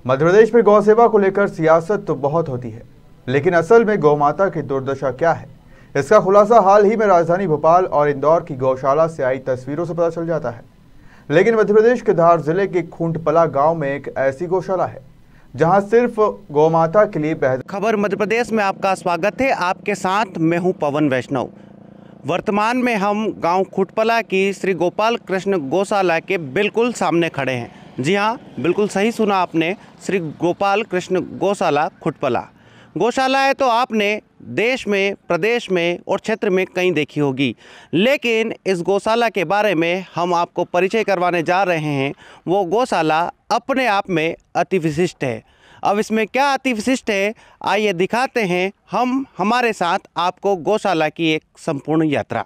मध्य प्रदेश में गौ सेवा को लेकर सियासत तो बहुत होती है, लेकिन असल में गौ माता की दुर्दशा क्या है, इसका खुलासा हाल ही में राजधानी भोपाल और इंदौर की गौशाला से आई तस्वीरों से पता चल जाता है। लेकिन मध्य प्रदेश के धार जिले के खूंटपला गांव में एक ऐसी गौशाला है जहां सिर्फ गौ माता के लिए खबर मध्य प्रदेश में आपका स्वागत है। आपके साथ मैं हूं पवन वैष्णव। वर्तमान में हम गांव खूंटपला की श्री गोपाल कृष्ण गौशाला के बिल्कुल सामने खड़े हैं। जी हाँ, बिल्कुल सही सुना आपने, श्री गोपाल कृष्ण गौशाला खूंटपला। गौशाला है तो आपने देश में, प्रदेश में और क्षेत्र में कहीं देखी होगी, लेकिन इस गौशाला के बारे में हम आपको परिचय करवाने जा रहे हैं। वो गौशाला अपने आप में अति विशिष्ट है। अब इसमें क्या अति विशिष्ट है, आइए दिखाते हैं हम हमारे साथ आपको गौशाला की एक संपूर्ण यात्रा।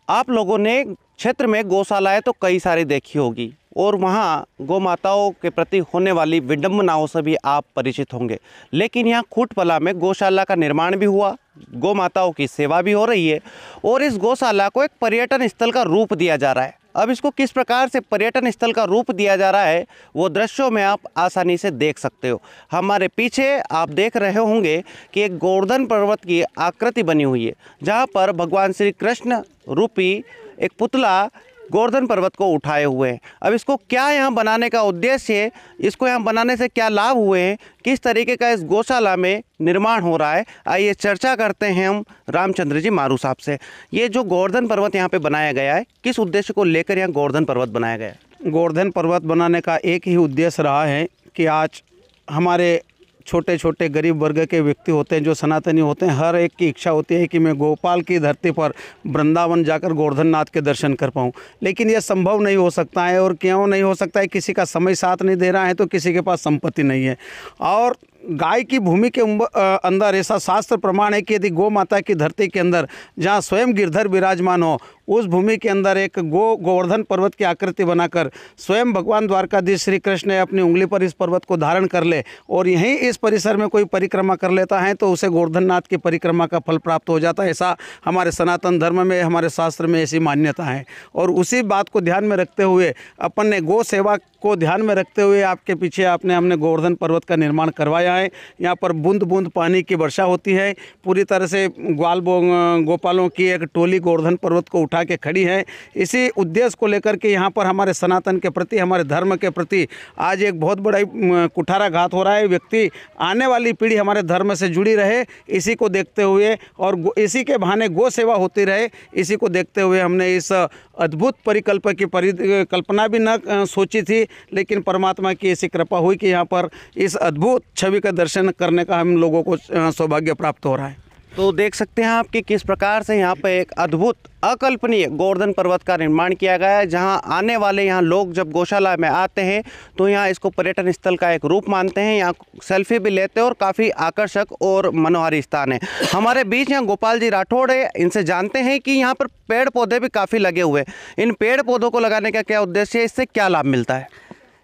आप लोगों ने क्षेत्र में गौशालाएं तो कई सारी देखी होगी और वहाँ गौ माताओं के प्रति होने वाली विडंबनाओं से भी आप परिचित होंगे, लेकिन यहाँ खूंटपला में गौशाला का निर्माण भी हुआ, गौ माताओं की सेवा भी हो रही है और इस गौशाला को एक पर्यटन स्थल का रूप दिया जा रहा है। अब इसको किस प्रकार से पर्यटन स्थल का रूप दिया जा रहा है वो दृश्यों में आप आसानी से देख सकते हो। हमारे पीछे आप देख रहे होंगे कि एक गोवर्धन पर्वत की आकृति बनी हुई है, जहाँ पर भगवान श्री कृष्ण रूपी एक पुतला गोवर्धन पर्वत को उठाए हुए हैं। अब इसको क्या यहाँ बनाने का उद्देश्य है, इसको यहाँ बनाने से क्या लाभ हुए हैं, किस तरीके का इस गौशाला में निर्माण हो रहा है, आइए चर्चा करते हैं हम रामचंद्र जी मारू साहब से। ये जो गोवर्धन पर्वत यहाँ पे बनाया गया है, किस उद्देश्य को लेकर यहाँ गोवर्धन पर्वत बनाया गया है? गोवर्धन पर्वत बनाने का एक ही उद्देश्य रहा है कि आज हमारे छोटे छोटे गरीब वर्ग के व्यक्ति होते हैं जो सनातनी होते हैं, हर एक की इच्छा होती है कि मैं गोपाल की धरती पर वृंदावन जाकर गोवर्धन नाथ के दर्शन कर पाऊँ, लेकिन यह संभव नहीं हो सकता है। और क्यों नहीं हो सकता है? किसी का समय साथ नहीं दे रहा है तो किसी के पास संपत्ति नहीं है। और गाय की भूमि के अंदर ऐसा शास्त्र प्रमाण है कि यदि गौ माता की धरती के अंदर जहाँ स्वयं गिरधर विराजमान हो, उस भूमि के अंदर एक गोवर्धन पर्वत की आकृति बनाकर स्वयं भगवान द्वारकाधीश श्री कृष्ण ने अपनी उंगली पर इस पर्वत को धारण कर ले और यहीं इस परिसर में कोई परिक्रमा कर लेता है तो उसे गोवर्धन नाथ की परिक्रमा का फल प्राप्त हो जाता है। ऐसा हमारे सनातन धर्म में, हमारे शास्त्र में ऐसी मान्यता है। और उसी बात को ध्यान में रखते हुए अपन ने गौ सेवा को ध्यान में रखते हुए आपके पीछे हमने गोवर्धन पर्वत का निर्माण करवाया है। यहाँ पर बूंद बूंद पानी की वर्षा होती है। पूरी तरह से गोपालों की एक टोली गोवर्धन पर्वत को उठा के खड़ी है। इसी उद्देश्य को लेकर के यहाँ पर हमारे सनातन के प्रति, हमारे धर्म के प्रति आज एक बहुत बड़ा कुठाराघात हो रहा है। व्यक्ति, आने वाली पीढ़ी हमारे धर्म से जुड़ी रहे, इसी को देखते हुए और इसी के बहाने गौ सेवा होती रहे, इसी को देखते हुए हमने इस अद्भुत परिकल्प की परिकल्पना भी न सोची थी, लेकिन परमात्मा की ऐसी कृपा हुई कि यहाँ पर इस अद्भुत छवि का दर्शन करने का हम लोगों को सौभाग्य प्राप्त हो रहा है। तो देख सकते हैं आप कि किस प्रकार से यहाँ पे एक अद्भुत, अकल्पनीय गोवर्धन पर्वत का निर्माण किया गया है, जहाँ आने वाले यहाँ लोग जब गौशाला में आते हैं तो यहाँ इसको पर्यटन स्थल का एक रूप मानते हैं, यहाँ सेल्फी भी लेते हैं और काफ़ी आकर्षक और मनोहारी स्थान है। हमारे बीच यहाँ गोपाल जी राठौड़ है, इनसे जानते हैं कि यहाँ पर पेड़ पौधे भी काफ़ी लगे हुए हैं। इन पेड़ पौधों को लगाने का क्या उद्देश्य है, इससे क्या लाभ मिलता है?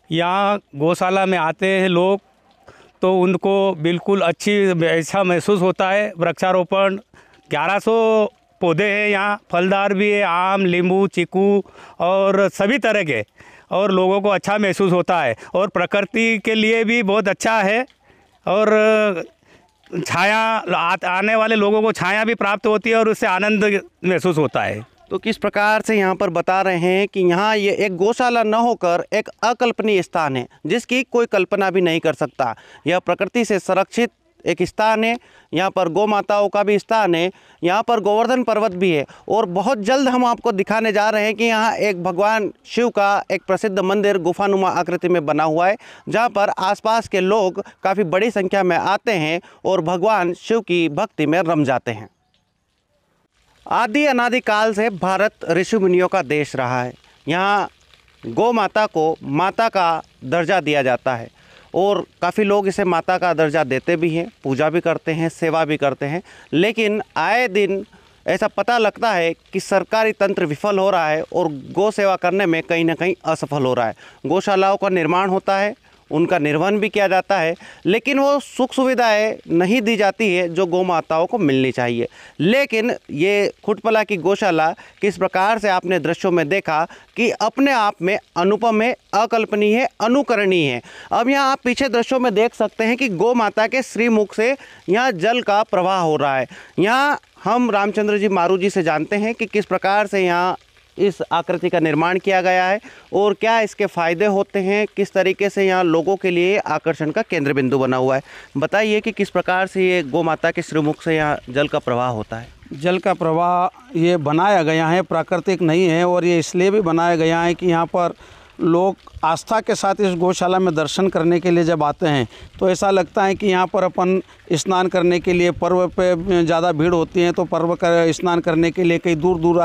यहाँ गौशाला में आते हैं लोग तो उनको बिल्कुल ऐसा महसूस होता है। वृक्षारोपण 1100 पौधे हैं यहाँ, फलदार भी है, आम, नींबू, चीकू और सभी तरह के, और लोगों को अच्छा महसूस होता है और प्रकृति के लिए भी बहुत अच्छा है। और छाया, आने वाले लोगों को छाया भी प्राप्त होती है और उससे आनंद महसूस होता है। तो किस प्रकार से यहाँ पर बता रहे हैं कि यहाँ ये एक गौशाला न होकर एक अकल्पनीय स्थान है, जिसकी कोई कल्पना भी नहीं कर सकता। यह प्रकृति से संरक्षित एक स्थान है, यहाँ पर गौ माताओं का भी स्थान है, यहाँ पर गोवर्धन पर्वत भी है और बहुत जल्द हम आपको दिखाने जा रहे हैं कि यहाँ एक भगवान शिव का एक प्रसिद्ध मंदिर गुफानुमा आकृति में बना हुआ है, जहाँ पर आसपास के लोग काफ़ी बड़ी संख्या में आते हैं और भगवान शिव की भक्ति में रम जाते हैं। आदि अनादि काल से भारत ऋषि मुनियों का देश रहा है। यहाँ गौ माता को माता का दर्जा दिया जाता है और काफ़ी लोग इसे माता का दर्जा देते भी हैं, पूजा भी करते हैं, सेवा भी करते हैं। लेकिन आए दिन ऐसा पता लगता है कि सरकारी तंत्र विफल हो रहा है और गौ सेवा करने में कहीं ना कहीं असफल हो रहा है। गौशालाओं का निर्माण होता है उनका निर्वहन भी किया जाता है, लेकिन वो सुख सुविधाएं नहीं दी जाती है जो गौ माताओं को मिलनी चाहिए। लेकिन ये खुटपला की गौशाला किस प्रकार से आपने दृश्यों में देखा कि अपने आप में अनुपम है, अकल्पनीय है, अनुकरणीय है। अब यहाँ आप पीछे दृश्यों में देख सकते हैं कि गौ माता के श्रीमुख से यहाँ जल का प्रवाह हो रहा है। यहाँ हम रामचंद्र जी मारू जी से जानते हैं कि किस प्रकार से यहाँ इस आकृति का निर्माण किया गया है और क्या इसके फ़ायदे होते हैं, किस तरीके से यहाँ लोगों के लिए आकर्षण का केंद्र बिंदु बना हुआ है। बताइए कि किस प्रकार से ये गौ माता के श्रीमुख से यहाँ जल का प्रवाह होता है। जल का प्रवाह ये बनाया गया है, प्राकृतिक नहीं है, और ये इसलिए भी बनाया गया है कि यहाँ पर लोग आस्था के साथ इस गौशाला में दर्शन करने के लिए जब आते हैं तो ऐसा लगता है कि यहाँ पर अपन स्नान करने के लिए, पर्व पे ज़्यादा भीड़ होती है तो पर्व का स्नान करने के लिए कई दूर दूर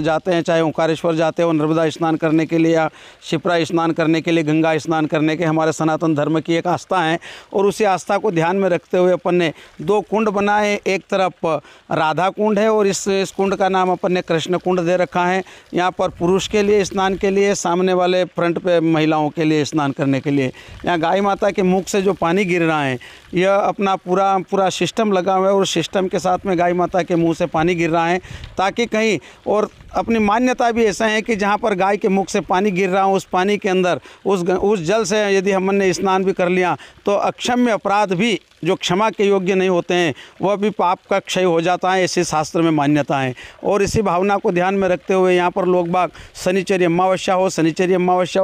जाते हैं, चाहे ओंकारेश्वर जाते हैं और नर्मदा स्नान करने के लिए या शिप्रा स्नान करने के लिए, गंगा स्नान करने के हमारे सनातन धर्म की एक आस्था है। और उसी आस्था को ध्यान में रखते हुए अपन ने 2 कुंड बनाए। एक तरफ राधा कुंड है और इस कुंड का नाम अपन ने कृष्ण कुंड दे रखा है। यहाँ पर पुरुष के लिए स्नान के लिए, सामने वाले फ्रंट पे महिलाओं के लिए स्नान करने के लिए। यहाँ गाय माता के मुख से जो पानी गिर रहा है यह अपना पूरा सिस्टम लगा हुआ है और उस सिस्टम के साथ में गाय माता के मुंह से पानी गिर रहा है ताकि कहीं, और अपनी मान्यता भी ऐसा है कि जहाँ पर गाय के मुख से पानी गिर रहा है उस पानी के अंदर उस जल से यदि हमने स्नान भी कर लिया तो अक्षम्य अपराध भी जो क्षमा के योग्य नहीं होते हैं वह भी पाप का क्षय हो जाता है, ऐसे शास्त्र में मान्यता है। और इसी भावना को ध्यान में रखते हुए यहाँ पर लोग बाग शनिचरी अमावस्या हो,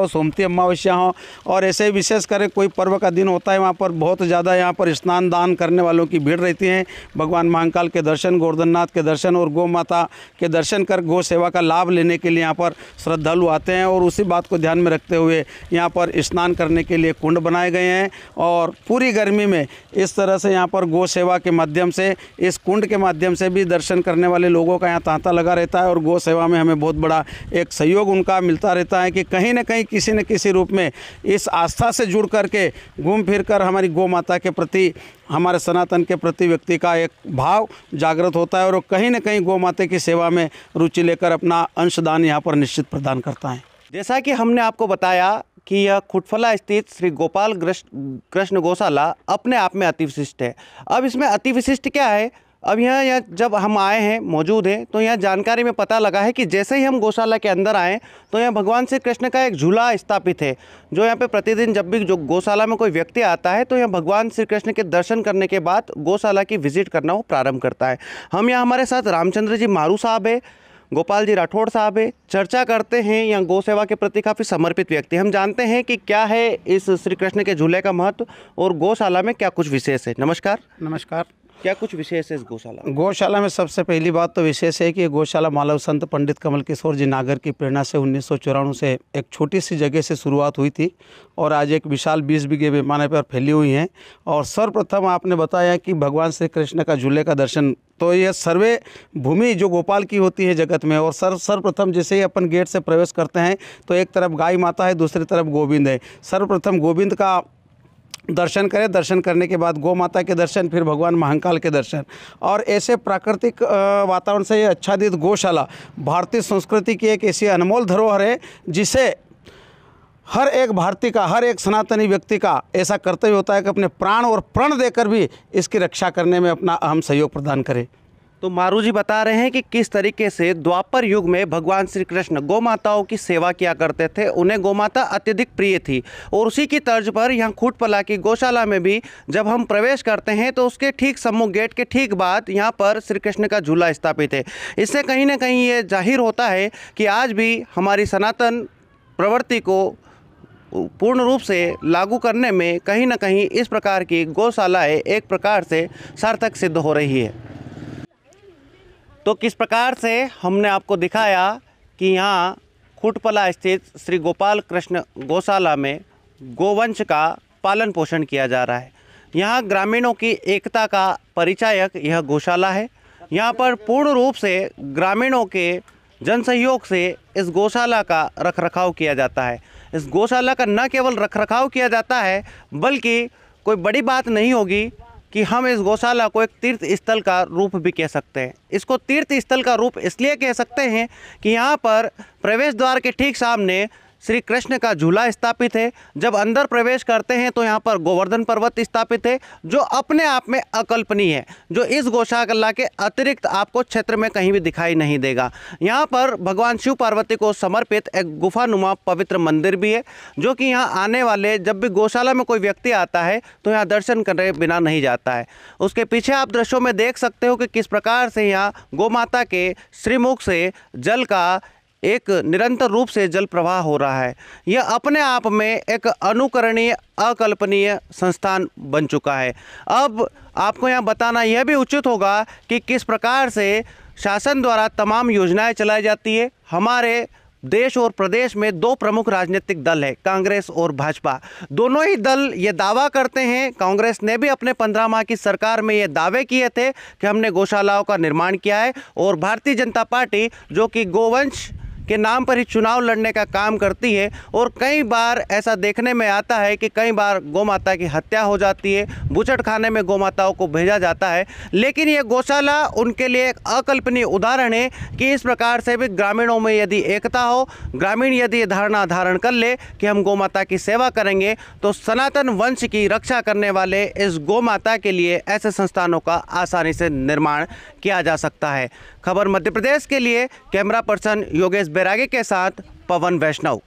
सोमती अमावस्या हो और ऐसे विशेष कर कोई पर्व का दिन होता है वहाँ पर बहुत ज़्यादा यहाँ पर स्नान दान करने वालों की भीड़ रहती है। भगवान महाकाल के दर्शन, गोवर्धननाथ के दर्शन और गौ माता के दर्शन कर गौ सेवा का लाभ लेने के लिए यहाँ पर श्रद्धालु आते हैं। और उसी बात को ध्यान में रखते हुए यहाँ पर स्नान करने के लिए कुंड बनाए गए हैं और पूरी गर्मी में इस तरह से यहाँ पर गौ सेवा के माध्यम से, इस कुंड के माध्यम से भी दर्शन करने वाले लोगों का यहाँ तांता लगा रहता है और गौ सेवा में हमें बहुत बड़ा एक सहयोग उनका मिलता रहता है कि कहीं न कहीं किसी न किसी रूप में इस आस्था से जुड़ करके घूम फिर कर हमारी गौ माता के प्रति, हमारे सनातन के प्रति व्यक्ति का एक भाव जागृत होता है और कहीं न कहीं गौ माता की सेवा में रुचि लेकर अपना अंशदान यहाँ पर निश्चित प्रदान करता है। जैसा कि हमने आपको बताया कि यह खुटपला स्थित श्री गोपाल कृष्ण गौशाला अपने आप में अति विशिष्ट है। अब इसमें अति विशिष्ट क्या है, अब यहाँ जब हम आए हैं, मौजूद हैं, तो यहाँ जानकारी में पता लगा है कि जैसे ही हम गौशाला के अंदर आए तो यहाँ भगवान श्री कृष्ण का एक झूला स्थापित है, जो यहाँ पे प्रतिदिन जब भी जो गौशाला में कोई व्यक्ति आता है तो यहाँ भगवान श्री कृष्ण के दर्शन करने के बाद गौशाला की विजिट करना वो प्रारंभ करता है। हम यहाँ हमारे साथ रामचंद्र जी मारू साहब है, गोपाल जी राठौड़ साहब है, चर्चा करते हैं यहाँ गौ सेवा के प्रति काफ़ी समर्पित व्यक्ति। हम जानते हैं कि क्या है इस श्री कृष्ण के झूले का महत्व और गौशाला में क्या कुछ विशेष है। नमस्कार। नमस्कार। क्या कुछ विशेष है इस गौशाला? गौशाला में सबसे पहली बात तो विशेष है कि ये गौशाला मालव संत पंडित कमल किशोर जी नागर की प्रेरणा से 1994 से एक छोटी सी जगह से शुरुआत हुई थी और आज एक विशाल 20 बीघे पैमाने पर फैली हुई हैं। और सर्वप्रथम आपने बताया कि भगवान श्री कृष्ण का झूले का दर्शन, तो यह सर्वे भूमि जो गोपाल की होती है जगत में, और सर्वप्रथम जैसे ही अपन गेट से प्रवेश करते हैं तो एक तरफ गाय माता है, दूसरी तरफ गोविंद है। सर्वप्रथम गोविंद का दर्शन करें, दर्शन करने के बाद गौ माता के दर्शन, फिर भगवान महाकाल के दर्शन। और ऐसे प्राकृतिक वातावरण से ये आच्छादित गौशाला भारतीय संस्कृति की एक ऐसी अनमोल धरोहर है जिसे हर एक भारतीय का, हर एक सनातनी व्यक्ति का ऐसा कर्तव्य होता है कि अपने प्राण और प्रण देकर भी इसकी रक्षा करने में अपना अहम सहयोग प्रदान करे। तो मारू जी बता रहे हैं कि किस तरीके से द्वापर युग में भगवान श्री कृष्ण गौ माताओं की सेवा किया करते थे, उन्हें गौ माता अत्यधिक प्रिय थी। और उसी की तर्ज पर यहाँ खुटपला की गौशाला में भी जब हम प्रवेश करते हैं तो उसके ठीक सम्मुख गेट के ठीक बाद यहाँ पर श्री कृष्ण का झूला स्थापित है। इससे कहीं ना कहीं ये जाहिर होता है कि आज भी हमारी सनातन प्रवृत्ति को पूर्ण रूप से लागू करने में कहीं ना कहीं इस प्रकार की गौशालाएँ एक प्रकार से सार्थक सिद्ध हो रही है। तो किस प्रकार से हमने आपको दिखाया कि यहाँ खुटपला स्थित श्री गोपाल कृष्ण गौशाला में गोवंश का पालन पोषण किया जा रहा है। यहाँ ग्रामीणों की एकता का परिचायक यह गौशाला है। यहाँ पर पूर्ण रूप से ग्रामीणों के जनसहयोग से इस गौशाला का रखरखाव किया जाता है। इस गौशाला का न केवल रखरखाव किया जाता है बल्कि कोई बड़ी बात नहीं होगी कि हम इस गौशाला को एक तीर्थ स्थल का रूप भी कह सकते हैं। इसको तीर्थ स्थल का रूप इसलिए कह सकते हैं कि यहाँ पर प्रवेश द्वार के ठीक सामने श्री कृष्ण का झूला स्थापित है। जब अंदर प्रवेश करते हैं तो यहाँ पर गोवर्धन पर्वत स्थापित है, जो अपने आप में अकल्पनीय है, जो इस गौशाला के अतिरिक्त आपको क्षेत्र में कहीं भी दिखाई नहीं देगा। यहाँ पर भगवान शिव पार्वती को समर्पित एक गुफानुमा पवित्र मंदिर भी है, जो कि यहाँ आने वाले जब भी गौशाला में कोई व्यक्ति आता है तो यहाँ दर्शन करे बिना नहीं जाता है। उसके पीछे आप दृश्यों में देख सकते हो कि किस प्रकार से यहाँ गौ माता के श्रीमुख से जल का एक निरंतर रूप से जल प्रवाह हो रहा है। यह अपने आप में एक अनुकरणीय अकल्पनीय संस्थान बन चुका है। अब आपको यहाँ बताना यह भी उचित होगा कि किस प्रकार से शासन द्वारा तमाम योजनाएं चलाई जाती है। हमारे देश और प्रदेश में दो प्रमुख राजनीतिक दल है, कांग्रेस और भाजपा। दोनों ही दल ये दावा करते हैं, कांग्रेस ने भी अपने 15 माह की सरकार में ये दावे किए थे कि हमने गौशालाओं का निर्माण किया है, और भारतीय जनता पार्टी जो कि गोवंश के नाम पर ही चुनाव लड़ने का काम करती है, और कई बार ऐसा देखने में आता है कि कई बार गौ माता की हत्या हो जाती है, बुचड़ खाने में गौ माताओं को भेजा जाता है। लेकिन ये गौशाला उनके लिए एक अकल्पनीय उदाहरण है कि इस प्रकार से भी ग्रामीणों में यदि एकता हो, ग्रामीण यदि ये धारणा धारण कर ले कि हम गौ माता की सेवा करेंगे, तो सनातन वंश की रक्षा करने वाले इस गौ माता के लिए ऐसे संस्थानों का आसानी से निर्माण किया जा सकता है। खबर मध्य प्रदेश के लिए कैमरा पर्सन योगेश बैरागी के साथ पवन वैष्णव।